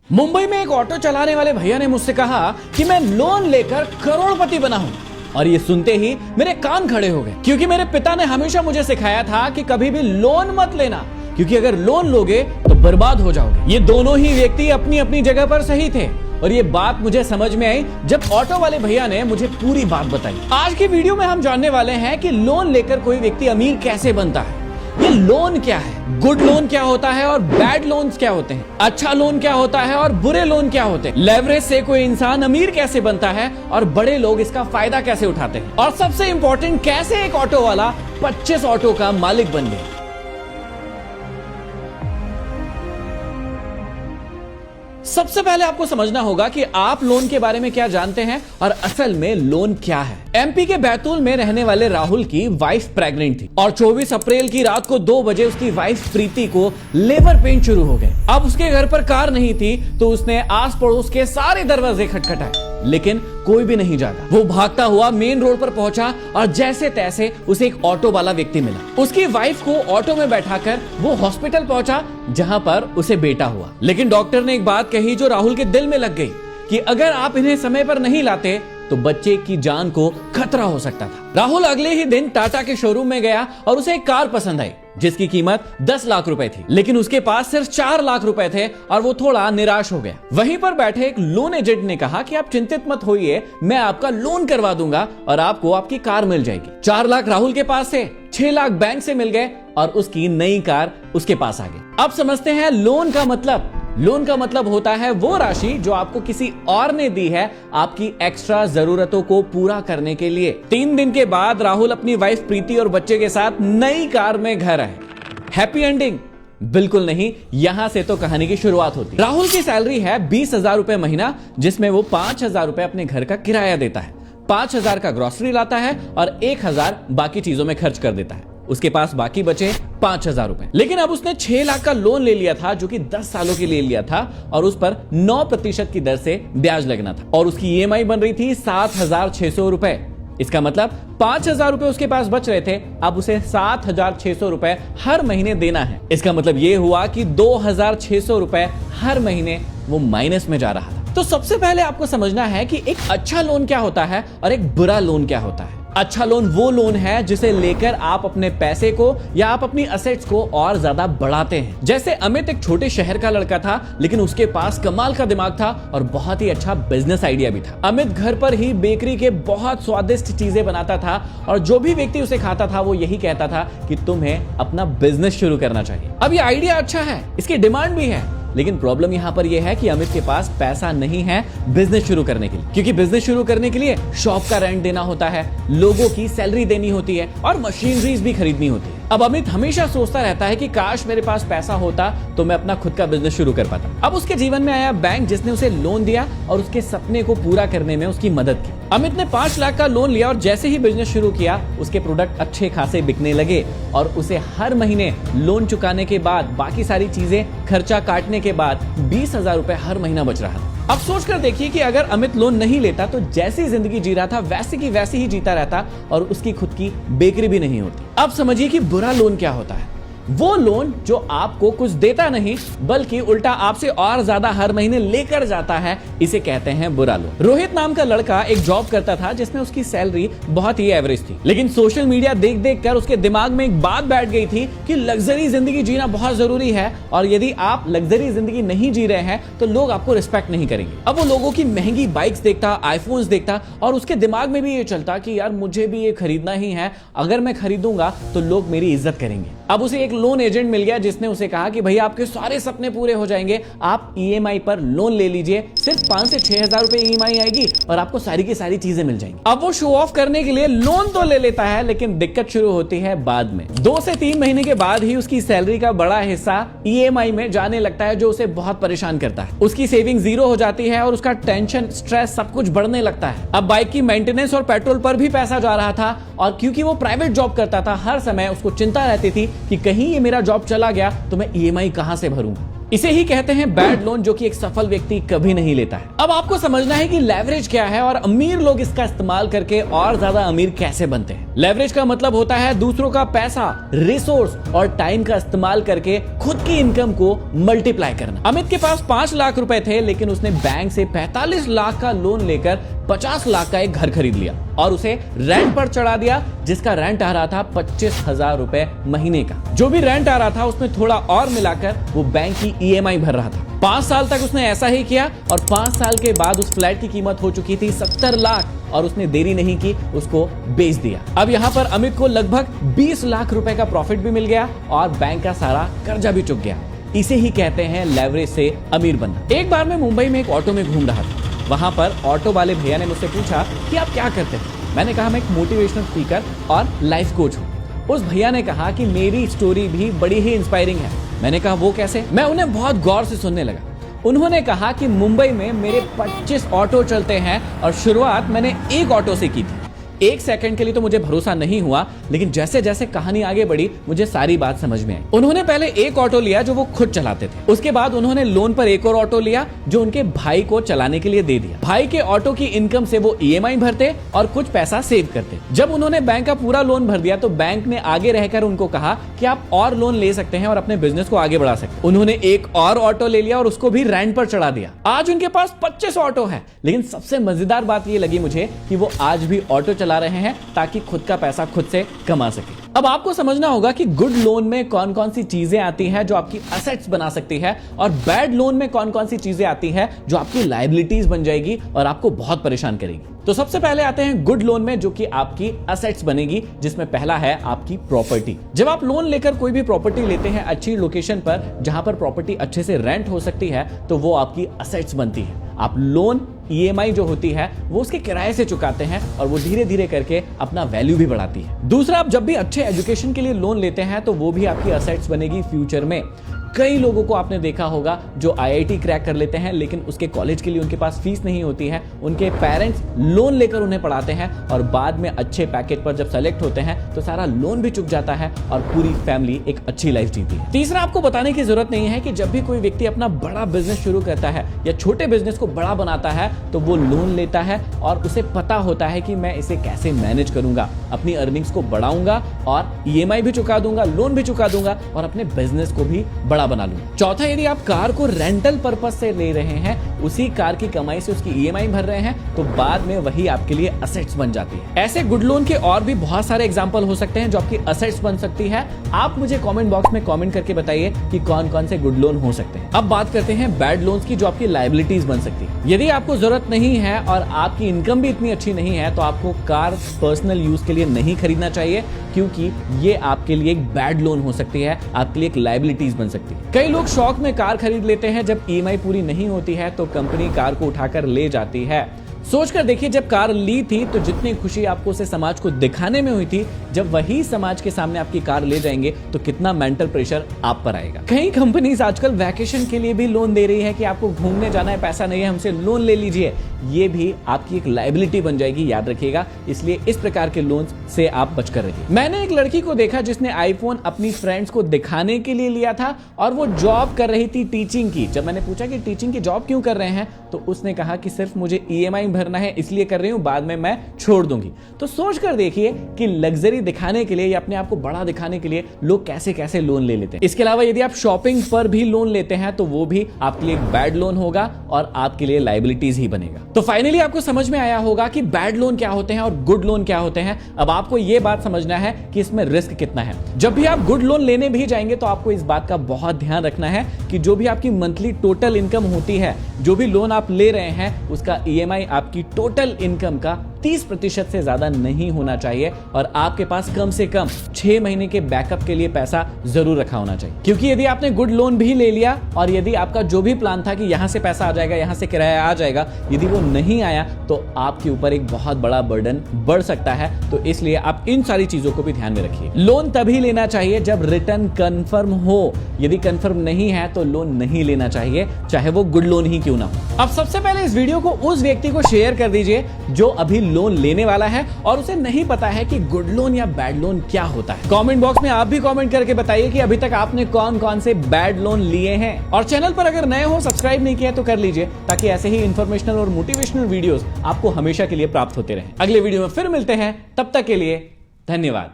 मुंबई में एक ऑटो चलाने वाले भैया ने मुझसे कहा कि मैं लोन लेकर करोड़पति बना हूं। और ये सुनते ही मेरे कान खड़े हो गए, क्योंकि मेरे पिता ने हमेशा मुझे सिखाया था कि कभी भी लोन मत लेना, क्योंकि अगर लोन लोगे तो बर्बाद हो जाओगे। ये दोनों ही व्यक्ति अपनी अपनी जगह पर सही थे और ये बात मुझे समझ में आई जब ऑटो वाले भैया ने मुझे पूरी बात बताई। आज की वीडियो में हम जानने वाले हैं कि लोन लेकर कोई व्यक्ति अमीर कैसे बनता है, ये लोन क्या है, गुड लोन क्या होता है और बैड लोन्स क्या होते हैं, अच्छा लोन क्या होता है और बुरे लोन क्या होते हैं, लेवरेज से कोई इंसान अमीर कैसे बनता है और बड़े लोग इसका फायदा कैसे उठाते हैं, और सबसे इंपॉर्टेंट कैसे एक ऑटो वाला 25 ऑटो का मालिक बन गया। सबसे पहले आपको समझना होगा कि आप लोन के बारे में क्या जानते हैं और असल में लोन क्या है। एमपी के बैतूल में रहने वाले राहुल की वाइफ प्रेग्नेंट थी और 24 अप्रैल की रात को 2 बजे उसकी वाइफ प्रीति को लेबर पेन शुरू हो गए। अब उसके घर पर कार नहीं थी तो उसने आस पड़ोस के सारे दरवाजे खटखटाए, लेकिन कोई भी नहीं जागा। वो भागता हुआ मेन रोड पर पहुंचा और जैसे तैसे उसे एक ऑटो वाला व्यक्ति मिला। उसकी वाइफ को ऑटो में बैठाकर वो हॉस्पिटल पहुंचा जहां पर उसे बेटा हुआ। लेकिन डॉक्टर ने एक बात कही जो राहुल के दिल में लग गई कि अगर आप इन्हें समय पर नहीं लाते तो बच्चे की जान को खतरा हो सकता था। राहुल अगले ही दिन टाटा के शोरूम में गया और उसे एक कार पसंद आई जिसकी कीमत 10 लाख रुपए थी, लेकिन उसके पास सिर्फ 4 लाख रुपए थे और वो थोड़ा निराश हो गया। वहीं पर बैठे एक लोन एजेंट ने कहा कि आप चिंतित मत होइए, मैं आपका लोन करवा दूंगा और आपको आपकी कार मिल जाएगी। 4 लाख राहुल के पास से 6 लाख बैंक से मिल गए और उसकी नई कार उसके पास आ गई। अब समझते हैं लोन का मतलब। लोन का मतलब होता है वो राशि जो आपको किसी और ने दी है आपकी एक्स्ट्रा जरूरतों को पूरा करने के लिए। 3 दिन के बाद राहुल अपनी वाइफ प्रीति और बच्चे के साथ नई कार में घर आए। Happy ending? बिल्कुल नहीं, यहां से तो कहानी की शुरुआत होती है। राहुल की सैलरी है 20,000 रुपए महीना, जिसमें वो 5,000 रुपए अपने घर का किराया देता है, 5,000 का ग्रोसरी लाता है और 1,000 बाकी चीजों में खर्च कर देता है। उसके पास बाकी बचे 5,000 रुपए। लेकिन अब उसने 6 लाख का लोन ले लिया था जो कि 10 सालों के लिए लिया था और उस पर 9% की दर से ब्याज लगना था और उसकी ईएमआई बन रही थी 7,600 रुपए। इसका मतलब 5,000 रुपए उसके पास बच रहे थे, अब उसे 7,600 रुपए हर महीने देना है। इसका मतलब यह हुआ कि 2,600 रुपए हर महीने वो माइनस में जा रहा था। तो सबसे पहले आपको समझना है कि एक अच्छा लोन क्या होता है और एक बुरा लोन क्या होता है। अच्छा लोन वो लोन है जिसे लेकर आप अपने पैसे को या आप अपनी असेट्स को और ज्यादा बढ़ाते हैं। जैसे अमित एक छोटे शहर का लड़का था, लेकिन उसके पास कमाल का दिमाग था और बहुत ही अच्छा बिजनेस आइडिया भी था। अमित घर पर ही बेकरी के बहुत स्वादिष्ट चीजें बनाता था और जो भी व्यक्ति उसे खाता था वो यही कहता था कि तुम्हें अपना बिजनेस शुरू करना चाहिए। अब ये आइडिया अच्छा है, इसकी डिमांड भी है, लेकिन प्रॉब्लम यहां पर यह है कि अमित के पास पैसा नहीं है बिजनेस शुरू करने के लिए, क्योंकि बिजनेस शुरू करने के लिए शॉप का रेंट देना होता है, लोगों की सैलरी देनी होती है और मशीनरीज भी खरीदनी होती है। अब अमित हमेशा सोचता रहता है कि काश मेरे पास पैसा होता तो मैं अपना खुद का बिजनेस शुरू कर पाता। अब उसके जीवन में आया बैंक जिसने उसे लोन दिया और उसके सपने को पूरा करने में उसकी मदद की। अमित ने 5 लाख का लोन लिया और जैसे ही बिजनेस शुरू किया उसके प्रोडक्ट अच्छे खासे बिकने लगे और उसे हर महीने लोन चुकाने के बाद बाकी सारी चीजें खर्चा काटने के बाद 20,000 रुपए हर महीना बच रहा था। अब सोच कर देखिए कि अगर अमित लोन नहीं लेता तो जैसी जिंदगी जी रहा था वैसी की वैसी ही जीता रहता और उसकी खुद की बेकरी भी नहीं होती। अब समझिए कि बुरा लोन क्या होता है। वो लोन जो आपको कुछ देता नहीं बल्कि उल्टा आपसे और ज्यादा हर महीने लेकर जाता है, इसे कहते हैं बुरा लोन। रोहित नाम का लड़का एक जॉब करता था जिसमें उसकी सैलरी बहुत ही एवरेज थी, लेकिन सोशल मीडिया देख देख कर उसके दिमाग में एक बात बैठ गई थी कि लग्जरी जिंदगी जीना बहुत जरूरी है और यदि आप लग्जरी जिंदगी नहीं जी रहे हैं तो लोग आपको रिस्पेक्ट नहीं करेंगे। अब वो लोगों की महंगी बाइक्स देखता, आईफोन्स देखता और उसके दिमाग में भी ये चलता कि यार मुझे भी ये खरीदना ही है, अगर मैं खरीदूंगा तो लोग मेरी इज्जत करेंगे। अब उसे एक लोन एजेंट मिल गया जिसने उसे कहा कि भैया आपके सारे सपने पूरे हो जाएंगे, आप ईएमआई पर लोन ले लीजिए, सिर्फ 5 से 6,000 रुपए ईएमआई आएगी और आपको सारी की सारी चीजें मिल जाएंगी। अब वो शो ऑफ करने के लिए लोन तो ले लेता है, लेकिन दिक्कत शुरू होती है बाद में। 2 से 3 महीने के बाद ही उसकी सैलरी का बड़ा हिस्सा ईएमआई में जाने लगता है जो उसे बहुत परेशान करता है। उसकी सेविंग 0 हो जाती है और उसका टेंशन, स्ट्रेस सब कुछ बढ़ने लगता है। अब बाइक की मेंटेनेंस और पेट्रोल पर भी पैसा जा रहा था और क्योंकि वो प्राइवेट जॉब करता था हर समय उसको चिंता रहती थी कि कहीं ये मेरा जॉब चला गया तो मैं ईएमआई कहां से भरूंगा। इसे ही कहते हैं बैड लोन, जो कि एक सफल व्यक्ति कभी नहीं लेता है। अब आपको समझना है कि लेवरेज क्या है और अमीर लोग इसका इस्तेमाल करके और ज्यादा अमीर कैसे बनते हैं। लेवरेज का मतलब होता है दूसरों का पैसा, रिसोर्स और टाइम का इस्तेमाल करके खुद की इनकम को मल्टीप्लाई करना। अमित के पास 5 लाख रुपए थे, लेकिन उसने बैंक से 45 लाख का लोन लेकर 50 लाख का एक घर खरीद लिया और उसे रेंट पर चढ़ा दिया, जिसका रेंट आ रहा था 25,000 रुपए महीने का। जो भी रेंट आ रहा था उसमें थोड़ा और मिलाकर वो बैंक की ईएमआई भर रहा था। 5 साल तक उसने ऐसा ही किया और 5 साल के बाद उस फ्लैट की कीमत हो चुकी थी 70 लाख और उसने देरी नहीं की, उसको बेच दिया। अब यहाँ पर अमित को लगभग 20 लाख रुपए का प्रॉफिट भी मिल गया और बैंक का सारा कर्जा भी चुक गया। इसे ही कहते हैं लेवरेज से अमीर बनना। एक बार मैं मुंबई में एक ऑटो में घूम रहा था। वहां पर ऑटो वाले भैया ने मुझसे पूछा कि आप क्या करते हैं। मैंने कहा मैं एक मोटिवेशनल स्पीकर और लाइफ कोच हूँ। उस भैया ने कहा कि मेरी स्टोरी भी बड़ी ही इंस्पायरिंग है। मैंने कहा वो कैसे? मैं उन्हें बहुत गौर से सुनने लगा। उन्होंने कहा कि मुंबई में मेरे 25 ऑटो चलते हैं और शुरुआत मैंने एक ऑटो से की थी। 1 सेकंड के लिए तो मुझे भरोसा नहीं हुआ, लेकिन जैसे जैसे कहानी आगे बढ़ी मुझे सारी बात समझ में आई। उन्होंने पहले एक ऑटो लिया जो वो खुद चलाते थे। उसके बाद उन्होंने लोन पर एक और ऑटो लिया जो उनके भाई को चलाने के लिए दे दिया। भाई के ऑटो की इनकम से वो ईएमआई भरते और कुछ पैसा सेव करते। जब उन्होंने बैंक का पूरा लोन भर दिया तो बैंक ने आगे रहकर उनको कहा कि आप और लोन ले सकते हैं और अपने बिजनेस को आगे बढ़ा सकते हैं। उन्होंने एक और ऑटो ले लिया और उसको भी रेंट पर चढ़ा दिया। आज उनके पास 25 ऑटो है। लेकिन सबसे मजेदार बात ये लगी मुझे कि वो आज भी ऑटो चला रहे हैं ताकि खुद का पैसा खुद से कमा सके। अब आपको समझना होगा कि गुड लोन में कौन कौन सी चीजें आती हैं जो आपकी असेट्स बना सकती है और बैड लोन में कौन कौन सी चीजें आती हैं जो आपकी लायबिलिटीज बन जाएगी और आपको बहुत परेशान करेगी। तो सबसे पहले आते हैं गुड लोन में, जो कि आपकी असेट्स बनेगी, जिसमें पहला है आपकी प्रॉपर्टी। जब आप लोन लेकर कोई भी प्रॉपर्टी लेते हैं अच्छी लोकेशन पर जहां पर प्रॉपर्टी अच्छे से रेंट हो सकती है, तो वो आपकी असेट्स बनती है। आप लोन ईएमआई जो होती है वो उसके किराए से चुकाते हैं और वो धीरे धीरे करके अपना वैल्यू भी बढ़ाती है। दूसरा, आप जब भी अच्छे एजुकेशन के लिए लोन लेते हैं तो वो भी आपकी असेट्स बनेगी फ्यूचर में। कई लोगों को आपने देखा होगा जो आईआईटी क्रैक कर लेते हैं, लेकिन उसके कॉलेज के लिए उनके पास फीस नहीं होती है। उनके पेरेंट्स लोन लेकर उन्हें पढ़ाते हैं और बाद में अच्छे पैकेज पर जब सेलेक्ट होते हैं तो सारा लोन भी चुक जाता है और पूरी फैमिली एक अच्छी लाइफ जीती है। तीसरा, आपको बताने की जरूरत नहीं है कि जब भी कोई व्यक्ति अपना बड़ा बिजनेस शुरू करता है या छोटे बिजनेस को बड़ा बनाता है तो वो लोन लेता है और उसे पता होता है कि मैं इसे कैसे मैनेज करूंगा, अपनी अर्निंग्स को बढ़ाऊंगा और ईएमआई भी चुका दूंगा, लोन भी चुका दूंगा और अपने बिजनेस को भी बड़ा बना लूंगा। चौथा, यदि आप कार को रेंटल पर्पस से ले रहे हैं, उसी कार की कमाई से उसकी ईएमआई भर रहे हैं, तो बाद में वही आपके लिए असेट्स बन जाती है। ऐसे गुड लोन के और भी बहुत सारे एग्जांपल हो सकते हैं जो आपकी असेट्स बन सकती है। आप मुझे कमेंट बॉक्स में कमेंट करके बताइए कि कौन कौन से गुड लोन हो सकते हैं। अब बात करते हैं बैड लोन्स की, जो आपकी लायबिलिटीज बन सकती है। यदि आपको जरूरत नहीं है और आपकी इनकम भी इतनी अच्छी नहीं है तो आपको कार पर्सनल यूज के लिए नहीं खरीदना चाहिए, क्योंकि ये आपके लिए एक बैड लोन हो सकती है, आपके लिए एक लायबिलिटीज बन सकती है। कई लोग शौक में कार खरीद लेते हैं, जब ईएमआई पूरी नहीं होती है तो कंपनी कार को उठाकर ले जाती है। सोचकर देखिए, जब कार ली थी तो जितनी खुशी आपको उसे समाज को दिखाने में हुई थी, जब वही समाज के सामने आपकी कार ले जाएंगे तो कितना मेंटल प्रेशर आप पर आएगा। कई कंपनीज आजकल वैकेशन के लिए भी लोन दे रही है कि आपको घूमने जाना है, पैसा नहीं है, हमसे लोन ले लीजिए। ये भी आपकी एक लायबिलिटी बन जाएगी, याद रखिएगा। इसलिए इस प्रकार के लोन से आप बचकर रहिए। मैंने एक लड़की को देखा जिसने आईफोन अपनी फ्रेंड्स को दिखाने के लिए लिया था और वो जॉब कर रही थी टीचिंग की। जब मैंने पूछा कि टीचिंग की जॉब क्यों कर रहे हैं, तो उसने कहा कि सिर्फ मुझे ईएमआई भरना है इसलिए कर रही हूं, बाद में मैं छोड़ दूंगी। तो सोच कर देखिए कि लग्जरी दिखाने के लिए या अपने आप को बड़ा दिखाने के लिए लोग कैसे कैसे लोन ले लेते हैं। इसके अलावा यदि आप शॉपिंग पर भी लोन लेते हैं तो वो भी आपके लिए एक बैड लोन होगा और आपके लिए लायबिलिटीज ही बनेगा। तो फाइनली आपको समझ में आया होगा कि बैड लोन क्या होते हैं और गुड लोन क्या होते हैं। अब आपको यह बात समझना है कि इसमें रिस्क कितना है। जब भी आप गुड लोन लेने भी जाएंगे तो आपको इस बात का बहुत ध्यान रखना है कि जो भी आपकी मंथली टोटल इनकम होती है, जो भी लोन आप ले रहे हैं, उसका ईएमआई आपकी टोटल इनकम का 30% से ज्यादा नहीं होना चाहिए और आपके पास कम से कम 6 महीने के बैकअप के लिए पैसा जरूर रखा होना चाहिए। क्योंकि यदि आपने गुड लोन भी ले लिया और यदि आपका जो भी प्लान था कि यहां से पैसा आ जाएगा, यहां से किराया आ जाएगा, यदि वो नहीं आया तो आपके ऊपर एक बहुत बड़ा बर्डन बढ़ सकता है। तो इसलिए आप इन सारी चीजों को भी ध्यान में रखिए। लोन तभी लेना चाहिए जब रिटर्न कंफर्म हो। यदि कंफर्म नहीं है तो लोन नहीं लेना चाहिए, चाहे वो गुड लोन ही क्यों ना हो। अब सबसे पहले इस वीडियो को उस व्यक्ति को शेयर कर दीजिए जो अभी लोन लेने वाला है और उसे नहीं पता है कि गुड लोन या बैड लोन क्या होता है। कमेंट बॉक्स में आप भी कमेंट करके बताइए कि अभी तक आपने कौन कौन से बैड लोन लिए हैं। और चैनल पर अगर नए हो, सब्सक्राइब नहीं किया तो कर लीजिए, ताकि ऐसे ही इंफॉर्मेशनल और मोटिवेशनल वीडियोस आपको हमेशा के लिए प्राप्त होते रहें। अगले वीडियो में फिर मिलते हैं, तब तक के लिए धन्यवाद।